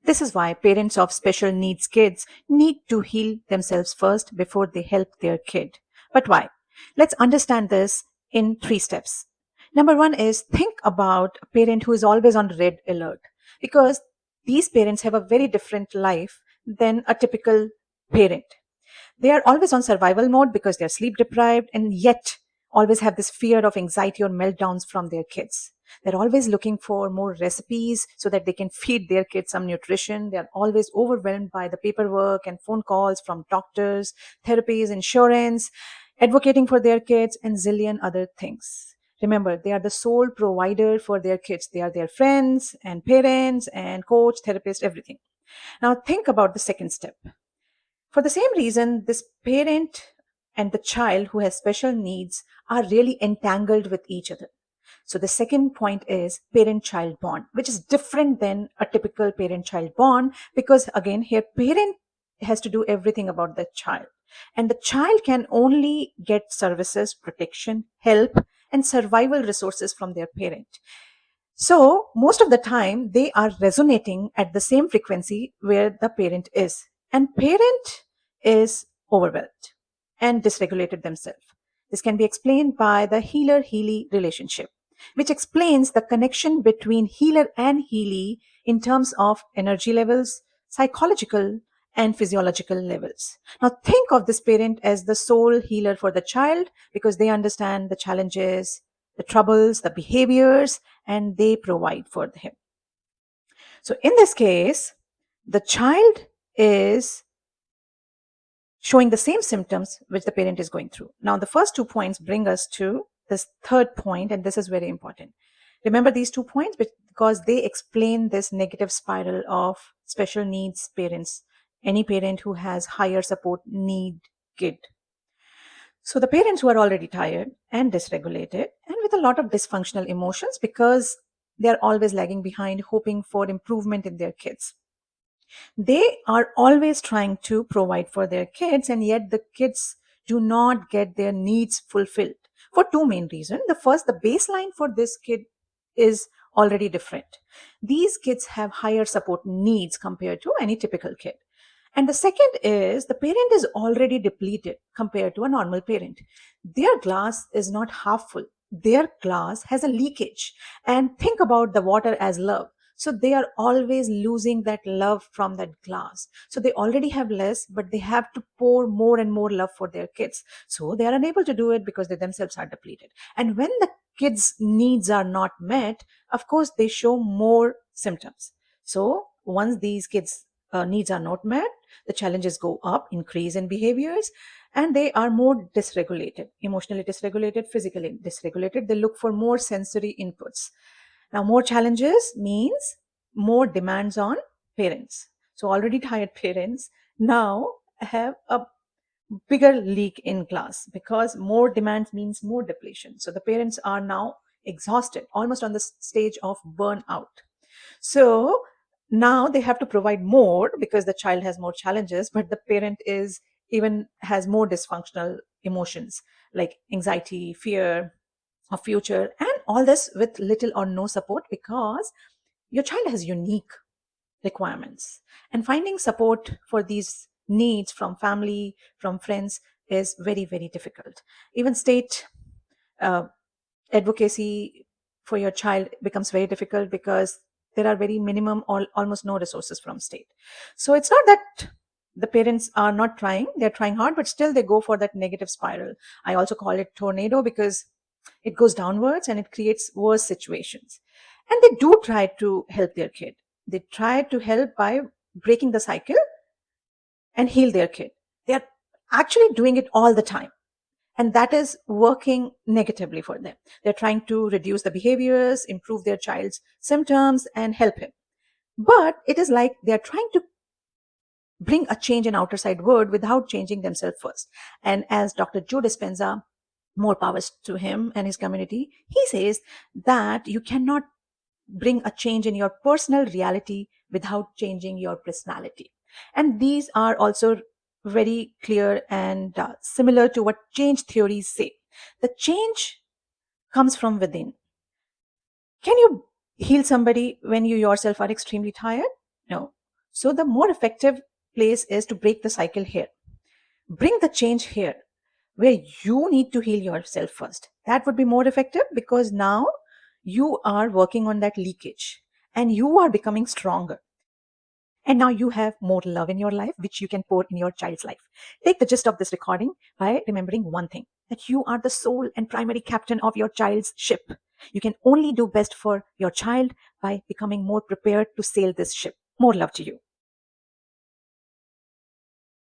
This is why parents of special needs kids need to heal themselves first before they help their kid. But why? Let's understand this in three steps. Number one is think about a parent who is always on red alert, because these parents have a very different life than a typical parent. They are always on survival mode because they're sleep deprived and yet always have this fear of anxiety or meltdowns from their kids. They're always looking for more recipes so that they can feed their kids some nutrition. They're always overwhelmed by the paperwork and phone calls from doctors, therapies, insurance, advocating for their kids, and zillion other things. Remember, they are the sole provider for their kids. They are their friends and parents and coach, therapist, everything. Now, think about the second step. For the same reason, this parent and the child who has special needs are really entangled with each other. So the second point is parent-child bond, which is different than a typical parent-child bond, because again, here parent has to do everything about the child. And the child can only get services, protection, help, and survival resources from their parent. So most of the time they are resonating at the same frequency where the parent is. And parent is overwhelmed and dysregulated themselves. This can be explained by the healer-healy relationship, which explains the connection between healer and healy in terms of energy levels, psychological and physiological levels. Now think of this parent as the sole healer for the child because they understand the challenges, the troubles, the behaviors, and they provide for him. So in this case, the child is showing the same symptoms which the parent is going through. Now, the first 2 points bring us to this third point, and this is very important. Remember these 2 points because they explain this negative spiral of special needs parents, any parent who has higher support need kid. So the parents who are already tired and dysregulated and with a lot of dysfunctional emotions because they're always lagging behind, hoping for improvement in their kids. They are always trying to provide for their kids, and yet the kids do not get their needs fulfilled for two main reasons. The first, the baseline for this kid is already different. These kids have higher support needs compared to any typical kid. And the second is the parent is already depleted compared to a normal parent. Their glass is not half full. Their glass has a leakage. And think about the water as love. So they are always losing that love from that glass. So they already have less, but they have to pour more and more love for their kids. So they are unable to do it because they themselves are depleted. And when the kids' needs are not met, of course, they show more symptoms. So once these kids' needs are not met, the challenges go up, increase in behaviors, and they are more dysregulated, emotionally dysregulated, physically dysregulated. They look for more sensory inputs. Now, more challenges means more demands on parents. So, already tired parents now have a bigger leak in class because more demands means more depletion. So, the parents are now exhausted, almost on the stage of burnout. So, now they have to provide more because the child has more challenges, but the parent is even has more dysfunctional emotions like anxiety, fear, of future, and all this with little or no support because your child has unique requirements, and finding support for these needs from family, from friends is very, very difficult. Even state uh, advocacy for your child becomes very difficult because there are very minimum or almost no resources from state. So it's not that the parents are not trying, they're trying hard, but still they go for that negative spiral. I also call it tornado because it goes downwards and it creates worse situations. And they do try to help their kid. They try to help by breaking the cycle and heal their kid. They are actually doing it all the time. And that is working negatively for them. They're trying to reduce the behaviors, improve their child's symptoms, and help him. But it is like they're trying to bring a change in outer side world without changing themselves first. And as Dr. Joe Dispenza, more powers to him and his community, he says that you cannot bring a change in your personal reality without changing your personality. And these are also very clear and similar to what change theories say. The change comes from within. Can you heal somebody when you yourself are extremely tired? No. So the more effective place is to break the cycle here. Bring the change here, where you need to heal yourself first. That would be more effective because now you are working on that leakage and you are becoming stronger. And now you have more love in your life, which you can pour in your child's life. Take the gist of this recording by remembering one thing, that you are the sole and primary captain of your child's ship. You can only do best for your child by becoming more prepared to sail this ship. More love to you.